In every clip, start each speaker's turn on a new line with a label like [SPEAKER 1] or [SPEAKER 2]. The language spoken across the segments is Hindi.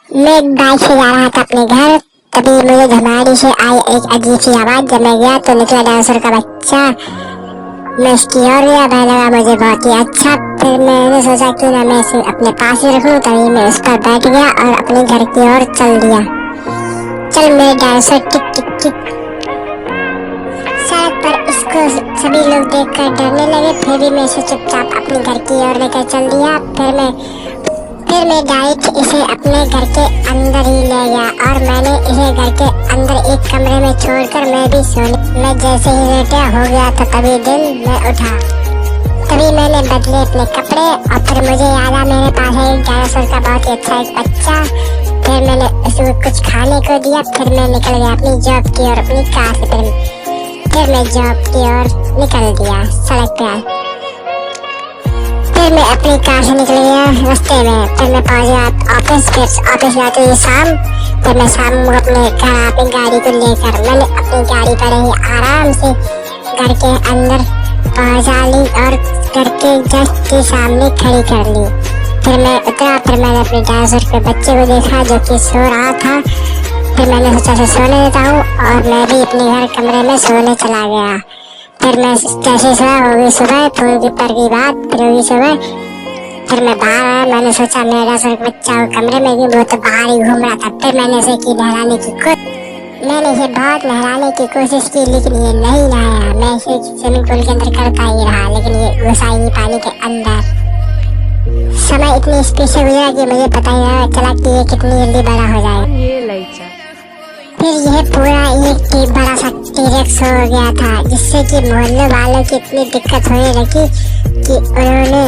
[SPEAKER 1] मैं बाइक से जा रहा था अपने घर, तभी मुझे धमाड़ी से आई एक अजीब सी आवाज। जब मैं गया तो निकला डायनासोर का बच्चा। मैं उसकी ओर गया, वह लगा मुझे बहुत ही अच्छा। फिर मैंने सोचा कि ना मैं इसे अपने पास ही रखूं, तभी मैं उस पर बैठ गया और अपने घर की ओर चल दिया। चल मेरे डायनासोर, टिक टिक टिक। सड़क पर इसको सभी लोग देखकर डरने लगे, फिर भी मैं इसे चुपचाप अपने घर की ओर लेकर चल दिया। फिर मैं डायरेक्ट इसे अपने घर के अंदर ही ले गया और मैंने इसे घर के अंदर एक कमरे में छोड़कर मैं भी सोने में जैसे ही लेटा हो गया था, तभी दिन में उठा। तभी मैंने बदले अपने कपड़े और फिर मुझे याद आया मेरे पास है एक डायनासोर का बहुत ही अच्छा एक बच्चा। फिर मैंने उसको कुछ खाने को दिया। फिर मैं निकल गया अपनी जॉब की ओर अपनी कार से। फिर मैं जॉब की ओर निकल दिया सड़क पे। फिर मैं अपनी कार से निकल गया रास्ते में। फिर मैं पहुंच गया ऑफिस। फिर ऑफिस जाते ही शाम। फिर मैं शाम को अपने घर अपनी गाड़ी को लेकर मैंने अपनी गाड़ी पर ही आराम से घर के अंदर पहुंचा ली और घर के जस्ट के सामने खड़ी कर ली। फिर मैं उतरा। फिर मैंने अपने डायनासोर के बच्चे को देखा जो कि सो रहा था। फिर मैंने सोचा से सोने देता हूँ और मैं भी अपने घर कमरे में सोने चला गया। फिर मैं जैसे सोया होगी सुबह, थोड़ी देर की बात फिर होगी सुबह। फिर मैं बाहर आया। मैंने सोचा मेरा डायनासोर का बच्चा कमरे में भी, वो तो बाहर ही घूम रहा था। फिर मैंने इसे बहुत नहलाने की कोशिश की, लेकिन ये नहीं नहाया। मैं इसे स्विमिंग पूल के अंदर करता ही रहा, लेकिन ये घुसा ही नहीं पानी के अंदर। समय इतनी स्पीड से गुजरा कि मुझे पता ही नहीं चला कि ये कितनी जल्दी बड़ा हो जाएगा। फिर यह पूरा एक बड़ा सा टीरेक्स हो गया था, जिससे कि मोहल्ले वालों की इतनी दिक्कत होने लगी कि उन्होंने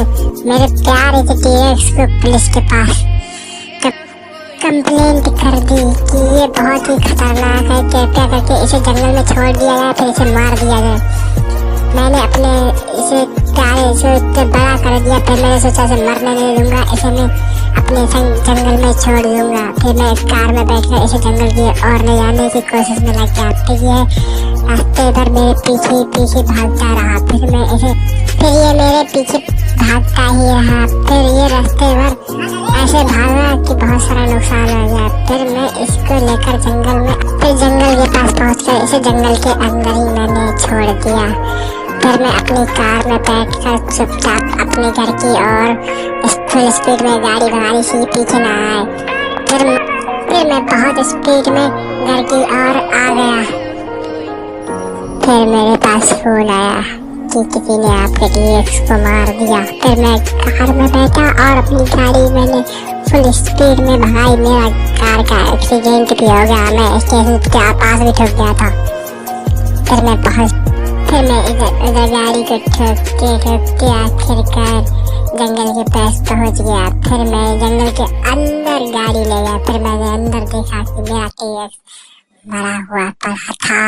[SPEAKER 1] मेरे प्यारे से टीरेक्स को पुलिस के पास कंप्लेंट कर दी कि ये बहुत ही खतरनाक है, कृपया करके इसे जंगल में छोड़ दिया जाए, फिर इसे मार दिया जाए। मैंने अपने इसे प्यारे से इतना बड़ा कर दिया। फिर मैंने सोचा इसे मरने नहीं दूंगा, इसे मैं अपने संग जंगल में छोड़ दूंगा। फिर मैं एक कार में बैठकर इसे जंगल की ओर ले जाने की कोशिश में लग गया। फिर ये रास्ते पर मेरे पीछे पीछे भागता रहा। फिर ये मेरे पीछे भागता ही रहा। फिर ये रास्ते भर ऐसे भागा कि बहुत सारा नुकसान हो गया। फिर मैं इसको लेकर जंगल के पास पहुंचकर इसे जंगल के अंदर ही मैंने छोड़ दिया। फिर मैं अपनी कार में बैठकर चुपचाप अपने घर की ओर फुल स्पीड में गाड़ी भगा ली थी, पीछे ना आए। फिर मैं बहुत स्पीड में घर की ओर आ गया। फिर मेरे पास फोन आया कि किसी ने आपके टीरेक्स को मार दिया। फिर मैं कार में बैठा और अपनी गाड़ी मैंने फुल स्पीड में भगाई। मेरा कार का एक्सीडेंट भी हो गया, मैं स्टेशन के पास भी ठुक गया था। फिर मैं इधर गाड़ी को ठोकते आखिरकार जंगल के पास पहुंच गया। फिर मैं जंगल के अंदर गाड़ी ले गया। फिर मैंने अंदर देखा कि मेरा टीरेक्स मरा हुआ पड़ा था।